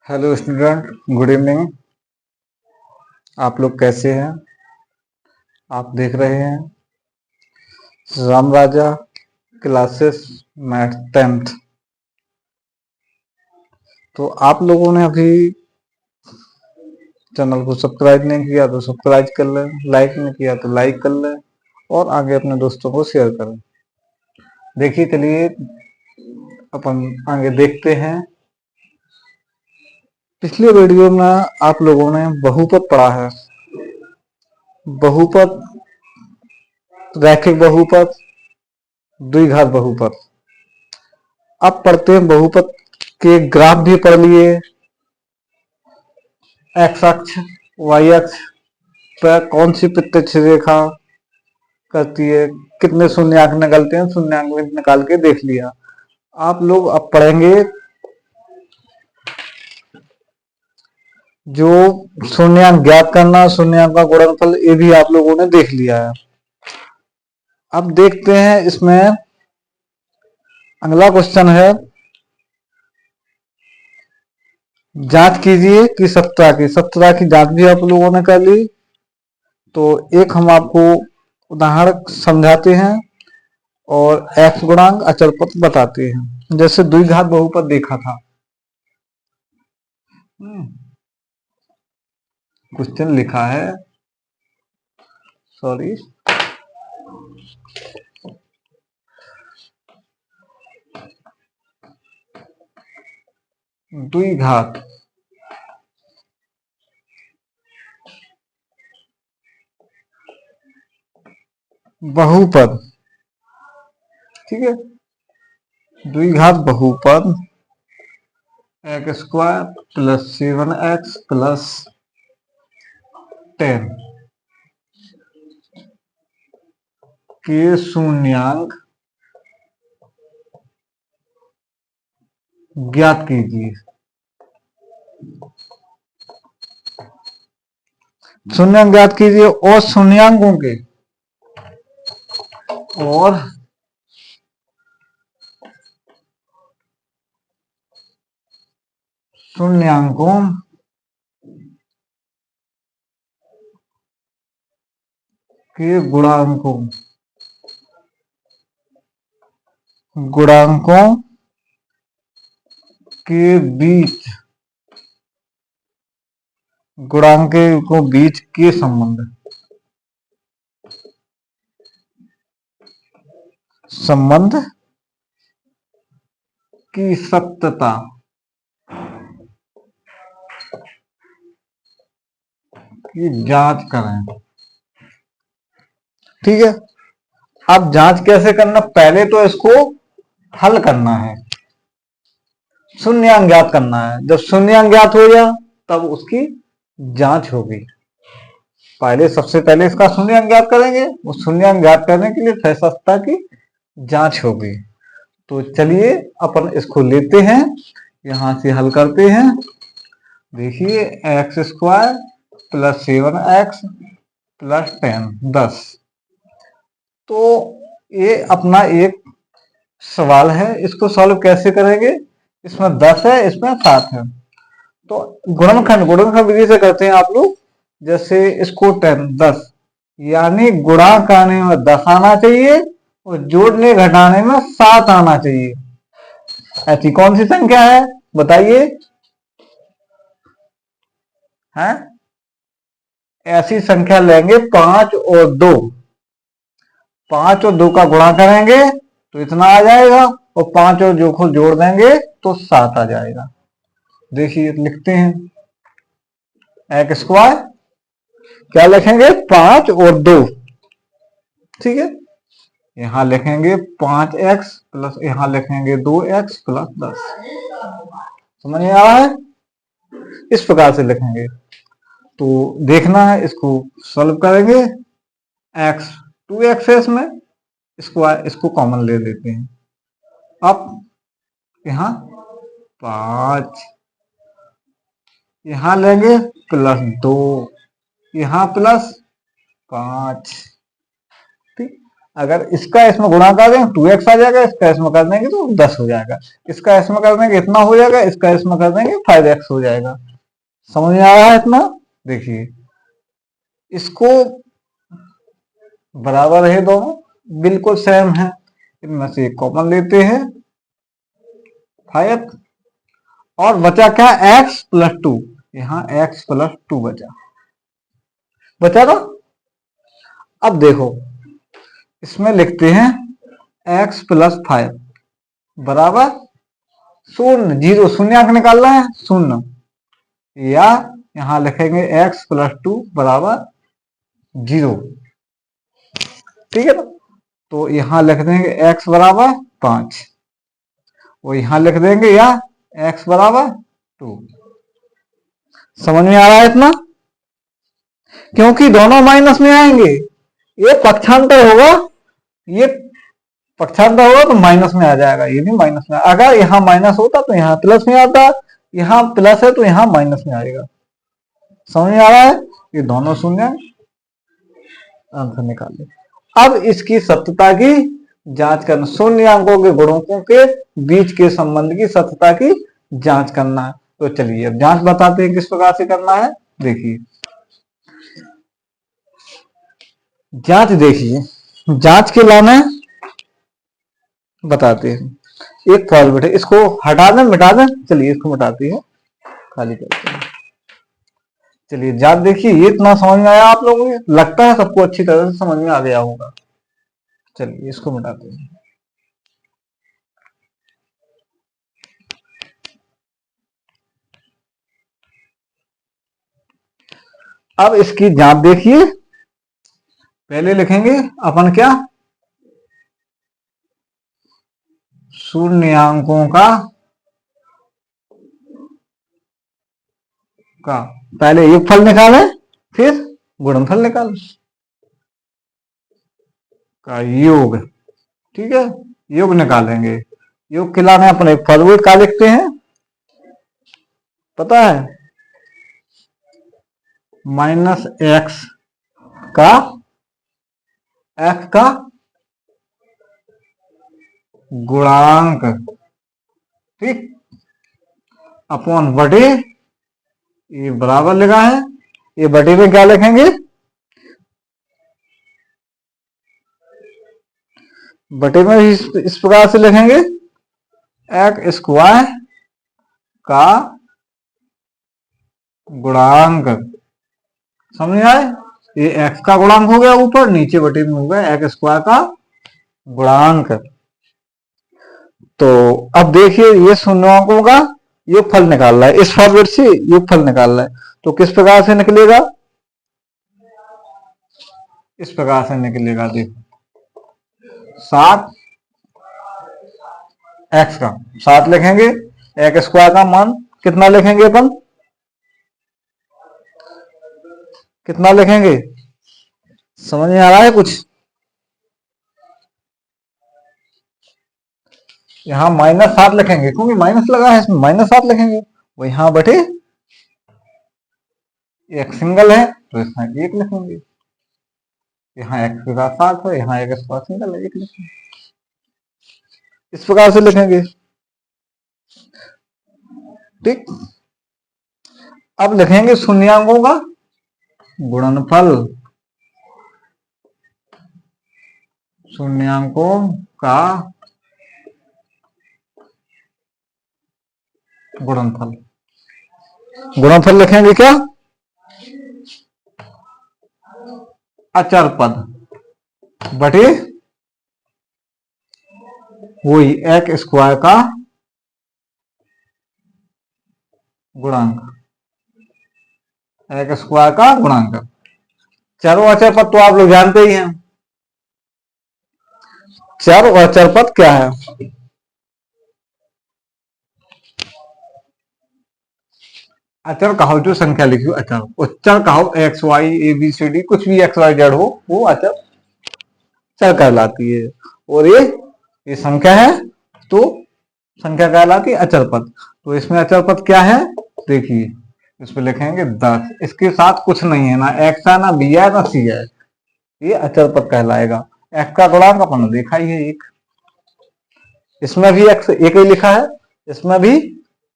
Hello student, good evening. आप लोग कैसे हैं? आप देख रहे हैं राम राजा क्लासेस मैथ 10th। तो आप लोगों ने अभी चैनल को सब्सक्राइब नहीं किया तो सब्सक्राइब कर लें, लाइक नहीं किया तो लाइक कर लें और आगे अपने दोस्तों को शेयर करें। देखिए, चलिए अपन आगे देखते हैं। पिछले वीडियो में आप लोगों ने बहुपद पढ़ा है। बहुपद, रैखिक बहुपद, द्विघात बहुपद। अब पढ़ते हैं बहुपद के ग्राफ भी पढ़ लिए। एक्स अक्ष, वाई अक्ष पर कौन सी प्रत्यक्ष रेखा करती है, कितने शून्यांक निकलते हैं, शून्यांक निकाल के देख लिया। आप लोग अब पढ़ेंगे जो शून्यांक ज्ञात करना, शून्यांक का गुणनफल, ये भी आप लोगों ने देख लिया है। अब देखते हैं इसमें अगला क्वेश्चन है, जांच कीजिए कि 17 की जांच भी आप लोगों ने कर ली। तो एक हम आपको उदाहरण समझाते हैं और एक्स गुणांक अचल पद बताते हैं। जैसे द्विघात बहुपद देखा था, क्वेश्चन लिखा है, सॉरी, द्विघात बहुपद, ठीक है, द्विघात बहुपद x square plus 7x plus 10 के शून्यांक ज्ञात कीजिए। शून्यांक ज्ञात कीजिए और शून्यांकों के और शून्यांकों के गुणांकों के बीच, गुणांकों बीच के संबंध की सत्यता की जांच करें। ठीक है, अब जांच कैसे करना, पहले तो इसको हल करना है, शून्यांक ज्ञात करना है। जब शून्यांक ज्ञात हो गया तब उसकी जांच होगी। सबसे पहले इसका शून्यांक ज्ञात करेंगे, उस शून्यांक ज्ञात करने के लिए फैसलता की जांच होगी। तो चलिए अपन इसको लेते हैं, यहां से हल करते हैं। देखिए, x square plus 7x plus 10। तो ये अपना एक सवाल है, इसको सॉल्व कैसे करेंगे। इसमें 10 है, इसमें 7 है, तो गुणनखंड विधि से करते हैं आप लोग। जैसे इसको 10 यानी गुणा करने में 10 आना चाहिए और जोड़ने घटाने में 7 आना चाहिए। ऐसी कौन सी संख्या है बताइए? हैं, ऐसी संख्या लेंगे 5 और 2, 5 और 2 का गुणा करेंगे तो इतना आ जाएगा और 5 और 2 को जोड़ देंगे तो 7 आ जाएगा। देखिए लिखते हैं, एक्स स्क्वायर क्या लिखेंगे, 5 और 2, ठीक है, यहां लिखेंगे 5x प्लस यहां लिखेंगे 2x प्लस 10। समझ में आ रहा है? इस प्रकार से लिखेंगे। तो देखना है, इसको सॉल्व करेंगे। x 2x है इसमें, इसको कॉमन ले लेते हैं। अब यहां 5, यहां लेंगे प्लस 2, यहां प्लस 5, ठीक। अगर इसका इसमें गुणा कर देंगे 2x आ जाएगा, इसका इसमें कर देंगे तो 10 हो जाएगा, इसका इसमें कर देंगे इतना हो जाएगा, इसका इसमें कर देंगे 5x हो जाएगा। समझ में आ रहा है इतना? देखिए इसको बराबर है, दोनों बिल्कुल सेम है, इनमें से कॉमन लेते हैं 5x और बचा क्या, x प्लस 2, यहाँ x प्लस 2 बचा ना। अब देखो इसमें लिखते हैं x प्लस 5 बराबर शून्य, 0 शून्यंक निकालना है शून्य, या यहां लिखेंगे x प्लस 2 बराबर 0, ठीक है ना। तो यहां लिख देंगे x बराबर 5 और यहां लिख देंगे या x बराबर 2। समझ में आ रहा है इतना? क्योंकि दोनों माइनस में आएंगे, ये पक्षांतर होगा, ये पक्षांतर होगा तो माइनस में आ जाएगा, ये भी माइनस में। अगर यहाँ माइनस होता तो यहाँ प्लस में आता, यहाँ प्लस है तो यहाँ माइनस में आएगा। समझ में आ रहा है? ये दोनों शून्य आंसर निकाल ले। अब इसकी सत्यता की जांच करना, शून्य अंकों के गुणकों के बीच के संबंध की सत्यता की जांच करना है। तो चलिए अब जांच बताते हैं किस प्रकार से करना है। देखिए जांच, देखिए जांच के लाने बताते हैं। एक फॉर्मेट है, इसको हटा दें मिटा दें, चलिए इसको मिटाते हैं, खाली करते हैं। चलिए जांच देखिए, ये इतना समझ में आया आप लोगों को? लगता है सबको अच्छी तरह से समझ में आ गया होगा। चलिए इसको मिटाते हैं। अब इसकी जांच देखिए, पहले लिखेंगे अपन क्या, शून्यांकों का पहले योगफल निकाले, फिर गुणनफल निकाले का योग, ठीक है। योग निकालेंगे, योग के लाने अपने फॉर्मूले का लिखते हैं, पता है, माइनस एक्स का गुणांक, ठीक, अपॉन बटे, ये बराबर लगा है, ये बटे में क्या लिखेंगे, बटे में इस प्रकार से लिखेंगे, एक्स स्क्वायर का गुणांक। समझ आए? ये एक्स का गुणांक हो गया ऊपर, नीचे बटे में हो गया एक्स स्क्वायर का गुणांक। तो अब देखिए ये शून्यांकों का योगफल निकालना है, इस फॉर्मेट से योगफल निकालना है। तो किस प्रकार से निकलेगा, इस प्रकार से निकलेगा, देखो 7 एक्स का 7 लिखेंगे, एक्स स्क्वायर का मान कितना लिखेंगे अपन, कितना लिखेंगे, समझ में आ रहा है कुछ? यहां -7 लिखेंगे, क्योंकि माइनस लगा है इसमें, -7 लिखेंगे, वो यहां बटे एक सिंगल है तो इसमें 1 लिखेंगे, यहाँ एक्स के साथ 7 है, यहाँ एक स्क्वायर सिंगल है, 1 लिखेंगे, इस प्रकार से लिखेंगे, ठीक। अब लिखेंगे शून्यांकों का गुणनफल, शून्यांकों का गुणनफल, गुणनफल लिखेंगे क्या, अचर पद बटे वही एक्स स्क्वायर का गुणांक, एक्स स्क्वायर का गुणांक। चर और अचर पद तो आप लोग जानते ही हैं, चर और अचर पद क्या है, अचर कहो जो संख्या लिखी हो अचर, उच्चर कहो X Y A B C D, कुछ भी एक्स वाई जेड हो, वो अचर चर कहलाती है। और ये संख्या है तो संख्या कहलाती है अचर पद। तो इसमें अचर पद क्या है, देखिए इसमें लिखेंगे 10, इसके साथ कुछ नहीं है, ना एक्स है ना बी है ना सी है, ये अचर पद कहलाएगा। x का गुणांक अपन ने देखा ही है एक, इसमें भी x एक ही लिखा है, इसमें भी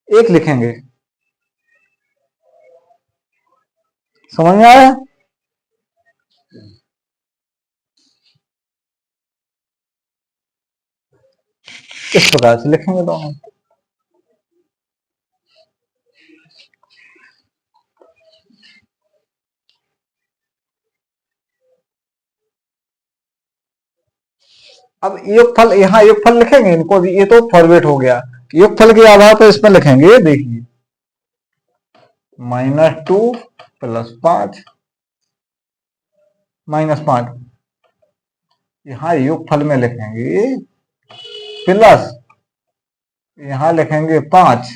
एक लिखेंगे। समझ में आया? इस प्रकार से लिखेंगे दोनों। अब योगफल, यहाँ योगफल लिखेंगे इनको भी, ये तो फॉर्मेट हो गया। योगफल के आधार पर इसमें लिखेंगे, देखिए -2 + 5 -5, यहाँ योगफल में लिखेंगे प्लस, यहाँ लिखेंगे 5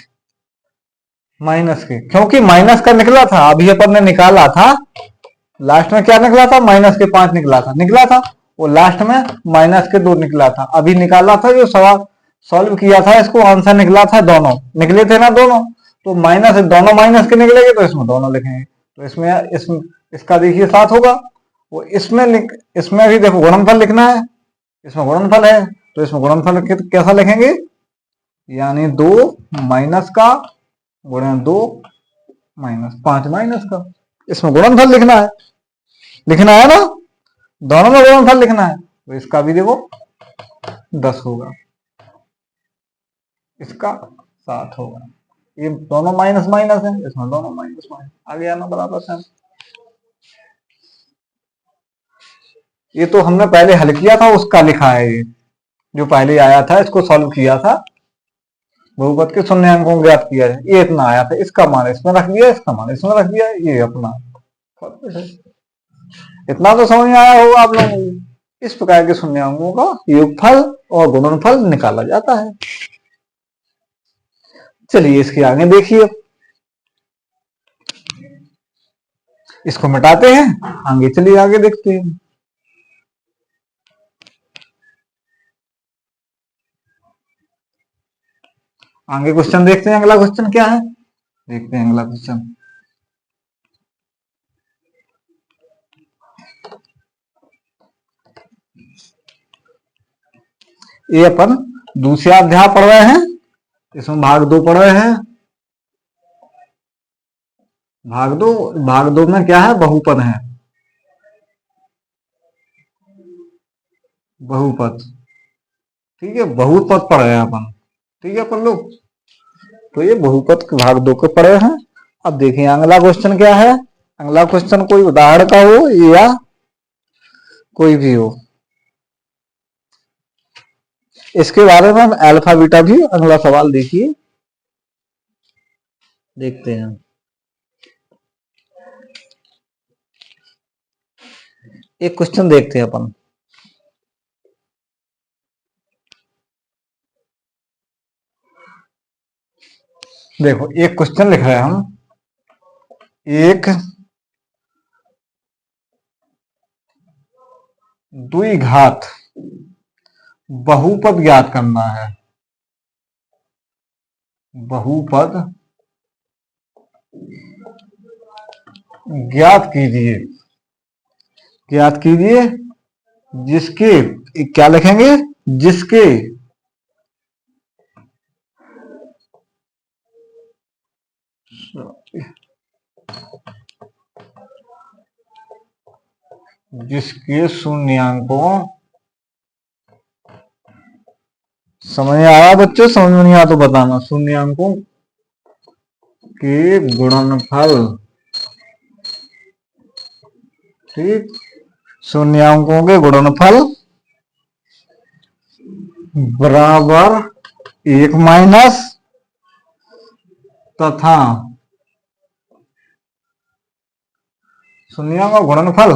माइनस के, क्योंकि माइनस का निकला था, अभी अपन ने निकाला था लास्ट में, क्या निकला था? -5 निकला था, वो लास्ट में -2 निकला था, अभी निकाला था जो सवाल सॉल्व किया था, इसको आंसर निकला था, दोनों निकले थे ना दोनों, तो माइनस, दोनों माइनस के निकलेंगे तो इसमें दोनों लिखेंगे, तो इसमें इसका देखिए 7 होगा। वो इसमें भी देखो गुणनफल लिखना है, इसमें गुणनफल है, तो इसमें गुणनफल कैसा लिखेंगे? यानी 2 माइनस का गुणा 2 -5 माइनस का, इसमें गुणनफल लिखना है ना, दोनों में गुणनफल लिखना है, तो इसका भी देखो 10 होगा, इसका 7 होगा, ये दोनों माइनस माइनस है, इसमें दोनों माइनस माइनस आ गया ना बराबर से। ये तो हमने पहले हल किया था उसका लिखा है, ये जो पहले आया था इसको सॉल्व किया था, बहुपद के शून्य अंकों ज्ञात किया है, ये इतना आया था, इसका मान इसमें रख दिया, इसका मान इसमें रख दिया, ये अपना इतना तो समझ में आया होगा आप लोगों को। इस प्रकार के शून्य अंकों का योगफल और गुणनफल निकाला जाता है। चलिए इसके आगे देखिए, इसको मिटाते हैं, आगे चलिए आगे देखते हैं। आगे क्वेश्चन देखते हैं, अगला क्वेश्चन क्या है, देखते हैं अगला क्वेश्चन। ये अपन दूसरे अध्याय पढ़ रहे हैं, इसमें भाग 2 पढ़ रहे हैं। भाग दो में क्या है? बहुपद है, बहुपद, ठीक है, बहुपद पढ़ रहे हैं अपन, ठीक है अपन लोग, तो ये बहुपद के भाग 2 के पढ़े हैं। अब देखिए अगला क्वेश्चन क्या है, अगला क्वेश्चन कोई उदाहरण का हो या कोई भी हो, इसके बारे में हम अल्फा बीटा भी, अगला सवाल देखिए, देखते हैं। एक क्वेश्चन देखते हैं अपन, देखो एक क्वेश्चन लिख रहे हैं हम, एक द्विघात बहुपद ज्ञात करना है, बहुपद ज्ञात कीजिए, ज्ञात कीजिए जिसके, क्या लिखेंगे? जिसके जिसके शून्यांकों, समझ में आया बच्चों? समझ में नहीं आया तो बताना। शून्यांकों के गुणनफल, ठीक, शून्यांकों के गुणनफल बराबर 1 माइनस तथा शून्यांकों का गुणनफल,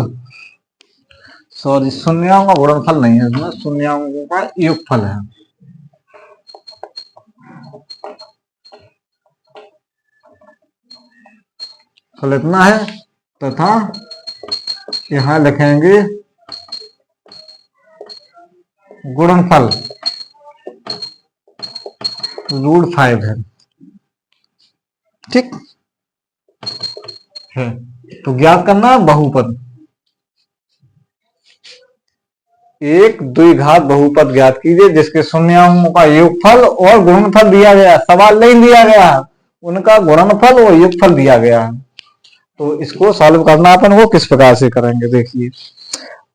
सॉरी शून्यांकों का गुणनफल नहीं है इसमें, शून्यांकों का योगफल है, फल इतना है, तथा यहां लिखेंगे गुणनफल √5 है, ठीक है। तो ज्ञात करना बहुपद, एक द्विघात बहुपद ज्ञात कीजिए जिसके शून्यांकों का योगफल और गुणनफल दिया गया। सवाल नहीं दिया गया, उनका गुणनफल और योगफल दिया गया है। तो इसको सॉल्व करना अपन वो किस प्रकार से करेंगे देखिए।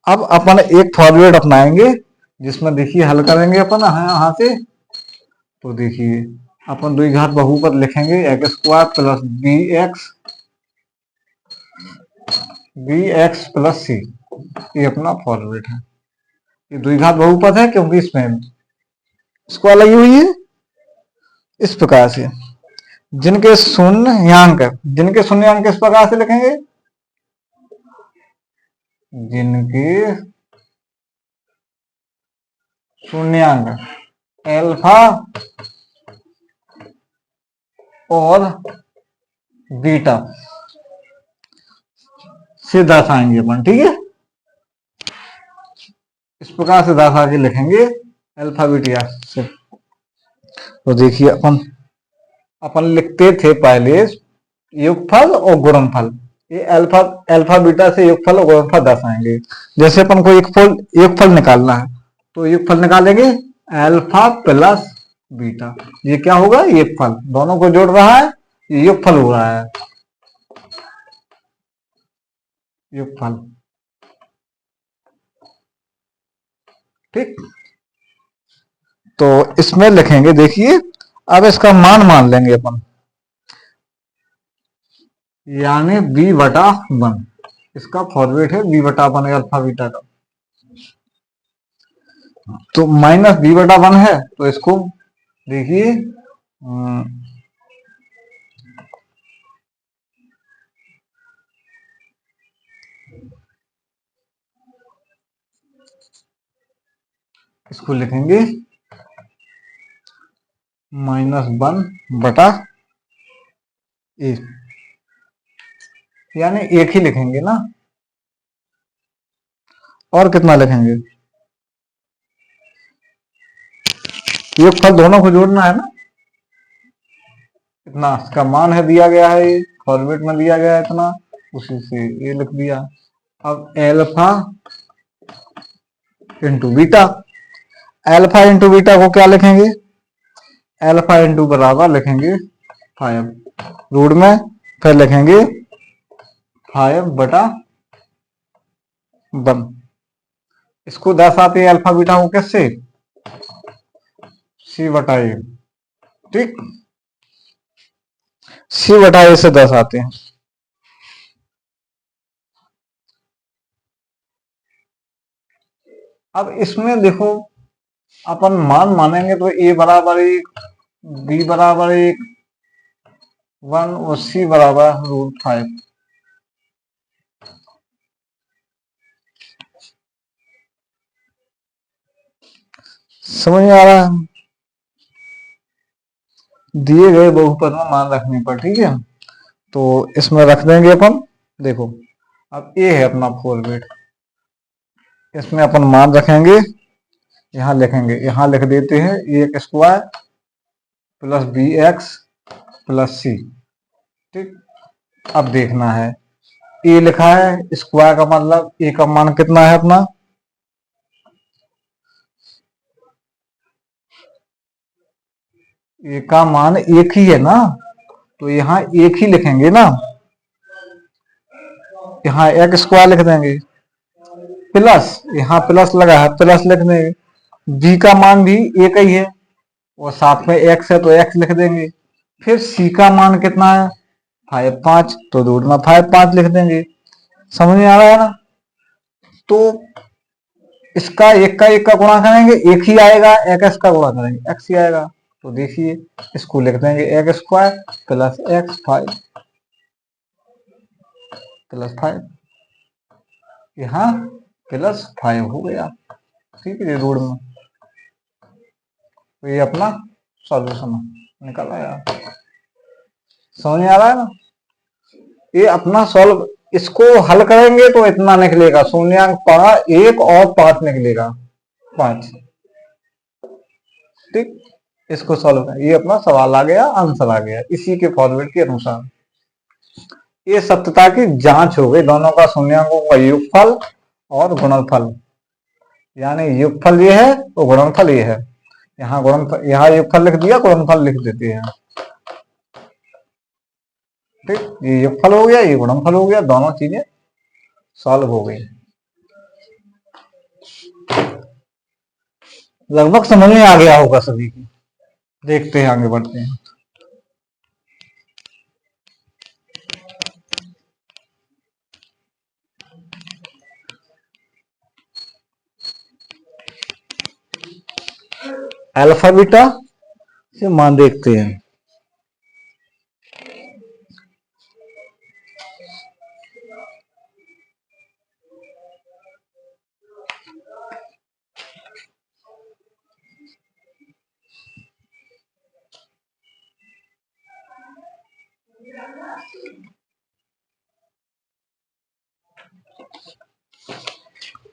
अब अपन एक फॉर्मूला अपनाएंगे जिसमें देखिए हल करेंगे अपन यहाँ से। तो देखिए अपन द्विघात बहुपद लिखेंगे X square plus B X plus C. ये अपना फॉर्मूला है। ये द्विघात बहुपद है क्योंकि इसमें स्क्वायर लगी हुई है। इस प्रकार से जिनके शून्यांक किस प्रकार से लिखेंगे, जिनके शून्यांक अल्फा और बीटा से दर्शाएंगे अपन, ठीक है। इस प्रकार से दर्शा के लिखेंगे अल्फा बीटा से। तो देखिए अपन लिखते थे पहले योगफल और गुणनफल। ये अल्फा बीटा से योगफल और गुणनफल दर्शाएंगे। जैसे अपन को योगफल निकालना है तो योगफल निकालेंगे अल्फा प्लस बीटा। ये क्या होगा, योगफल। दोनों को जोड़ रहा है, ये योगफल हो रहा है, योगफल, ठीक। तो इसमें लिखेंगे देखिए, अब इसका मान लेंगे अपन, यानी b/1। इसका फॉर्मेट है b/1 अल्फा बीटा का। तो माइनस b/1 है तो इसको देखिए इसको लिखेंगे -1/1, यानी एक ही लिखेंगे ना। और कितना लिखेंगे, योगफल दोनों को जोड़ना है ना। इतना इसका मान है, दिया गया है, ये फॉर्मेट में दिया गया है इतना, उसी से ये लिख दिया। अब alpha into beta, alpha into beta को क्या लिखेंगे, अल्फा इंटू बराबर लिखेंगे 5 रूट में, फिर लिखेंगे 5/1। इसको दर्शाते हैं अल्फा बीटा को कैसे, c/a, ठीक, c/a से दर्शाते हैं। अब इसमें देखो अपन मान मानेंगे तो a बराबर 1, b बराबर 1 और c बराबर √5। समझ में आ रहा है, दिए गए बहुपद में मान रखने पर, ठीक है। तो इसमें रख देंगे अपन, देखो अब a है अपना फॉर्मेट, इसमें अपन मान रखेंगे, यहां लिखेंगे, यहां लिख देते हैं x square plus bx plus c, ठीक। अब देखना है a लिखा है, स्क्वायर का मतलब a का मान कितना है अपना, a का मान 1 ही है ना, तो यहाँ 1 ही लिखेंगे ना, यहाँ एक्स स्क्वायर लिख देंगे, प्लस यहाँ प्लस लगा है, प्लस लिख देंगे, b का मान भी 1 ही है और साथ में x है तो x लिख देंगे। फिर c का मान कितना है 5, तो रूट में 5 लिख देंगे। समझ में आ रहा है ना। तो इसका एक का गुणा करेंगे, एक ही आएगा, x का गुणा करेंगे x ही आएगा। तो देखिए इसको लिख देंगे x square plus x 5 plus 5, यहाँ प्लस 5 हो गया, ठीक है, रूट में। तो ये अपना सॉल्यूशन निकल आया। समझ में आ रहा है ना। ये अपना सॉल्व, इसको हल करेंगे तो इतना निकलेगा, शून्यांक 1 और 5 निकलेगा, 5, ठीक। इसको सॉल्व करें, ये अपना सवाल आ गया, आंसर आ गया इसी के फॉर्मेट के अनुसार। ये सत्यता की जांच हो गई, दोनों का शून्यांकों का योगफल और गुणनफल। यानी योगफल ये है और गुणनफल ये है। यहाँ गुणनफल, यहाँ योगफल लिख दिया, गुणनफल लिख देते हैं। ठीक, ये योगफल हो गया, ये गुणनफल हो गया, दोनों चीजें सॉल्व हो गई। लगभग समझ में आ गया होगा सभी की। देखते हैं, आगे बढ़ते हैं। अल्फा बीटा से मान देखते हैं।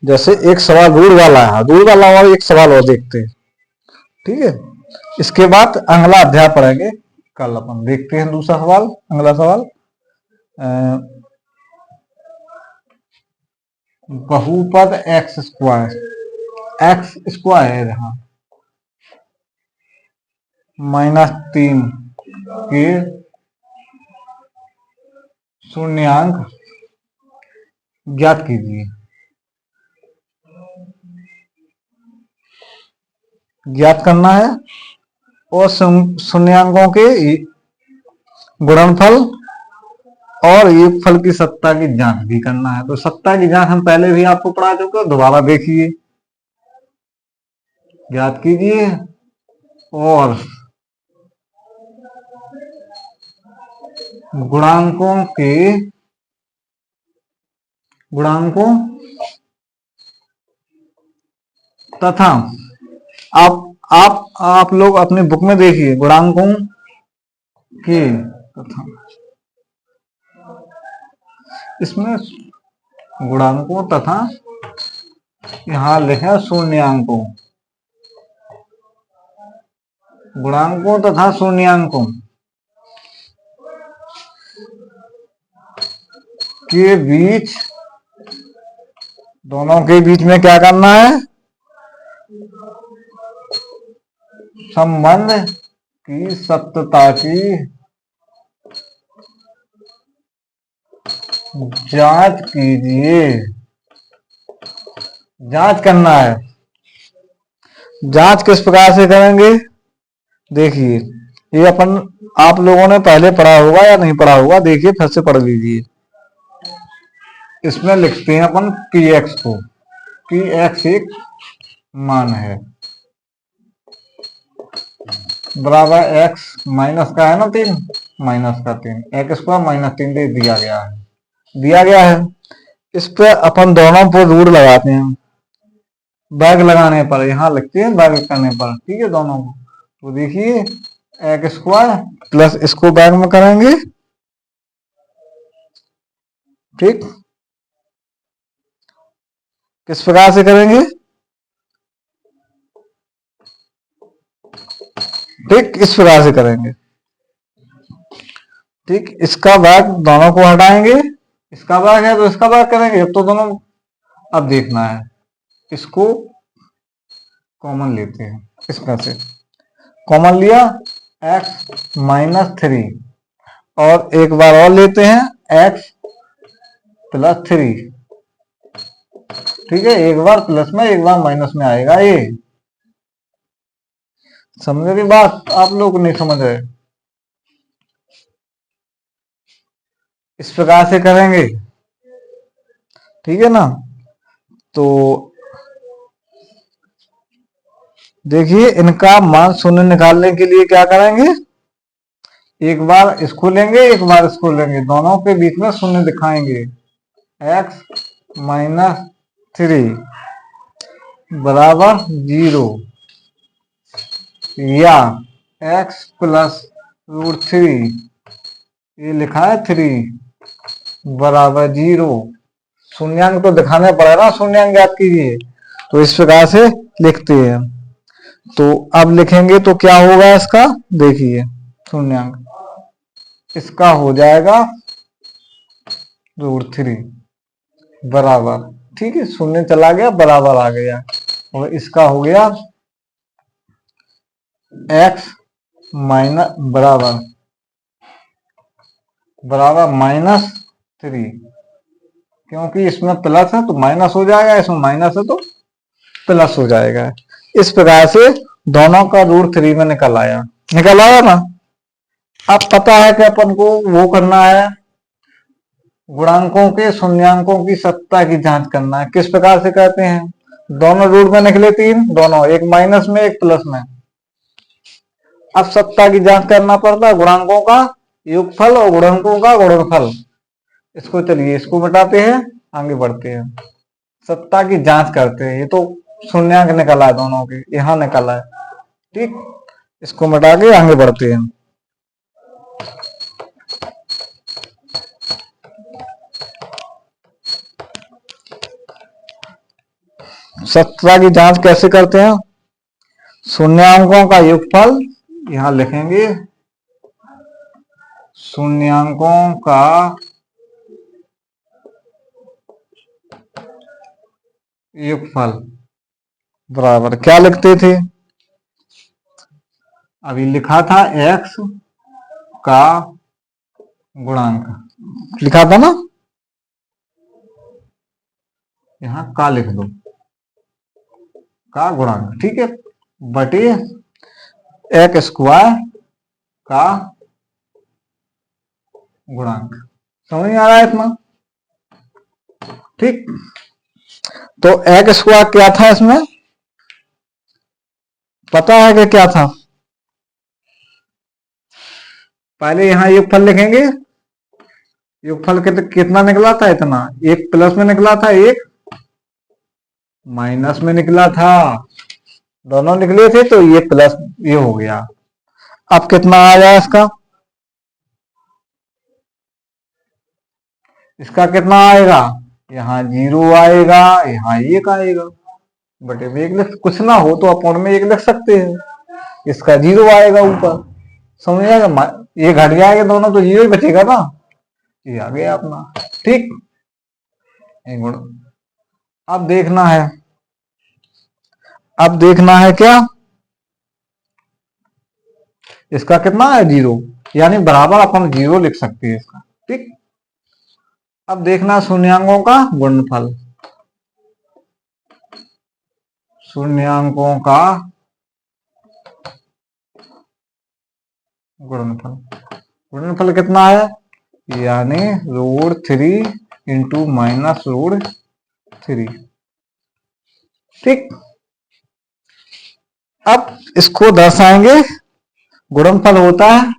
जैसे एक सवाल दूर वाला है, दूर वाला और एक सवाल और देखते हैं। ठीक है, इसके बाद अगला अध्याय पढ़ेंगे कल। अपन देखते हैं दूसरा सवाल, अगला सवाल। बहुपद एक्स स्क्वायर यहाँ -3 के शून्यांक ज्ञात कीजिए। ज्ञात करना है और शून्यांकों के गुणनफल और योगफल की सत्ता की जांच भी करना है। तो सत्ता की जांच हम पहले भी आपको पढ़ा चुके हैं, दोबारा देखिए। ज्ञात कीजिए और गुणांकों तथा आप लोग अपनी बुक में देखिए, गुणांकों के तथा, इसमें गुणांकों तथा यहां लिखा शून्यांकों, गुणांकों तथा शून्यांकों के बीच, दोनों के बीच में क्या करना है, संबंध की सत्यता की जांच कीजिए। जांच करना है। जांच किस प्रकार से करेंगे, देखिए। ये अपन आप लोगों ने पहले पढ़ा होगा या नहीं पढ़ा होगा, देखिए फिर से पढ़ लीजिए। इसमें लिखते हैं अपन px को, px एक मान है बराबर x माइनस का है ना 3, माइनस का 3, x स्क्वायर -3 दे दिया गया है। इस पे अपन दोनों पर रूट लगाते हैं, बैग लगाने पर, यहाँ लिखते हैं बैग करने पर। ठीक है, दोनों को। तो देखिए x स्क्वायर प्लस इसको बैग में करेंगे। ठीक, किस प्रकार से करेंगे, ठीक इस प्रकार से करेंगे। ठीक, इसका बैग दोनों को हटाएंगे, इसका बैग है तो इसका बैग करेंगे। अब तो दोनों, अब देखना है, इसको कॉमन लेते हैं, इसमें से कॉमन लिया x -3 और एक बार और लेते हैं x +3। ठीक है, एक बार प्लस में एक बार माइनस में आएगा। ये समझने की बात आप लोग नहीं समझ रहे, इस प्रकार से करेंगे। ठीक है ना, तो देखिए इनका मान शून्य निकालने के लिए क्या करेंगे, एक बार इसको लेंगे एक बार इसको लेंगे, दोनों के बीच में शून्य दिखाएंगे। x -3 बराबर 0 या x +√3, ये लिखा है 3 बराबर 0। शून्यांक तो दिखाने पड़ेगा, शून्यांक ज्ञात कीजिए। तो इस प्रकार से लिखते हैं। तो अब लिखेंगे तो क्या होगा इसका, देखिए शून्यांक इसका हो जाएगा √3 बराबर, ठीक है, शून्य चला गया बराबर आ गया। और इसका हो गया x माइनस बराबर -3, क्योंकि इसमें प्लस है तो माइनस हो जाएगा, इसमें माइनस है तो प्लस हो जाएगा। इस प्रकार से दोनों का √3 में निकल आया ना। अब पता है कि अपन को वो करना है, गुणांकों के शून्यांकों की सत्ता की जांच करना है। किस प्रकार से कहते हैं, दोनों रूट में निकले 3, दोनों एक माइनस में एक प्लस में। अब सत्ता की जांच करना पड़ता है, गुणांकों का योगफल और गुणांकों का गुणनफल। इसको चलिए इसको मिटाते हैं, आगे बढ़ते हैं, सत्ता की जांच करते हैं। ये तो शून्यांक निकला है दोनों के, यहां निकला है, ठीक। इसको मिटा के आगे बढ़ते हैं। सत्ता की जांच कैसे करते हैं, शून्यांकों का योगफल यहां लिखेंगे, शून्यांकों का योगफल बराबर क्या लिखते थे, अभी लिखा था x का गुणांक लिखा था ना, यहां का लिख दो, का गुणांक, ठीक है, बटे x स्क्वायर का गुणांक। समझ में आ रहा है इतना, ठीक। तो x स्क्वायर क्या था, इसमें पता है कि क्या था, पहले यहां योगफल लिखेंगे, योगफल कितना निकला था, इतना, एक प्लस में निकला था, एक माइनस में निकला था, दोनों निकले थे तो ये प्लस ये हो गया। अब कितना आया इसका कितना आएगा, यहाँ 0 आएगा, यहाँ 1 आएगा, बटे में 1 लिख, कुछ ना हो तो अपन में 1 लिख सकते हैं, इसका 0 आएगा ऊपर। समझ आएगा, ये घट जाएगा दोनों तो 0 ही बचेगा ना, ये आ गया अपना, ठीक। अब देखना है क्या, इसका कितना है 0, यानी बराबर अपन 0 लिख सकते हैं इसका, ठीक। अब देखना शून्यांकों का गुणनफल, शून्यांकों का गुणनफल कितना है, यानी √3 इंटू माइनस √3, ठीक। अब इसको दर्शाएंगे, गुणनफल होता है,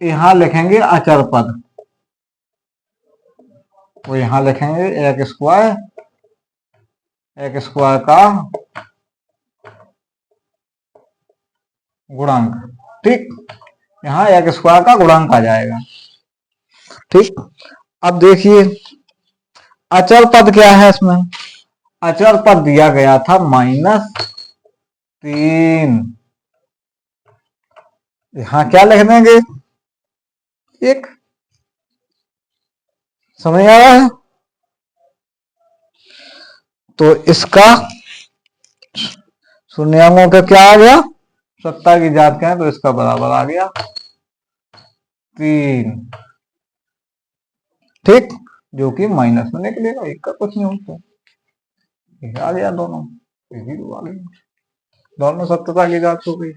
यहां लिखेंगे अचर पद, तो यहां लिखेंगे x स्क्वायर का गुणांक, ठीक। यहां x स्क्वायर का गुणांक आ जाएगा, ठीक। अब देखिए अचर पद क्या है, इसमें अचर पद दिया गया था -3, यहां क्या लिख देंगे 1, समझ आ रहा है। तो इसका शून्यांकों का क्या आ गया, सत्ता की जांच करें तो इसका बराबर आ गया 3, ठीक, जो कि माइनस में निकलेगा, 1 का कुछ नहीं होता, आ गया दोनों, 0 आ गया, दोनों सत्ता की जांच हो गई।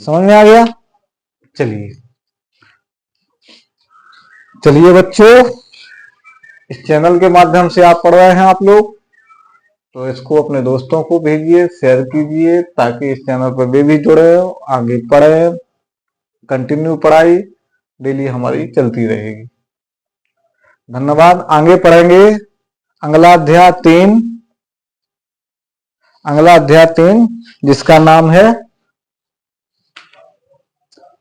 समझ में आ गया। चलिए बच्चों, इस चैनल के माध्यम से आप पढ़ रहे हैं आप लोग, तो इसको अपने दोस्तों को भेजिए, शेयर कीजिए, ताकि इस चैनल पर वे भी जुड़े, आगे पढ़े, कंटिन्यू पढ़ाई डेली हमारी चलती रहेगी। धन्यवाद। आगे पढ़ेंगे अगला अध्याय 3 जिसका नाम है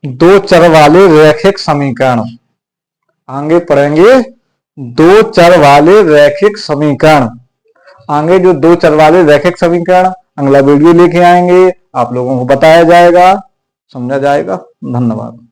2 चर वाले रैखिक समीकरण। आगे पढ़ेंगे 2 चर वाले रैखिक समीकरण। आगे जो 2 चर वाले रैखिक समीकरण अगला वीडियो लेके आएंगे, आप लोगों को बताया जाएगा। समझा जाएगा। धन्यवाद।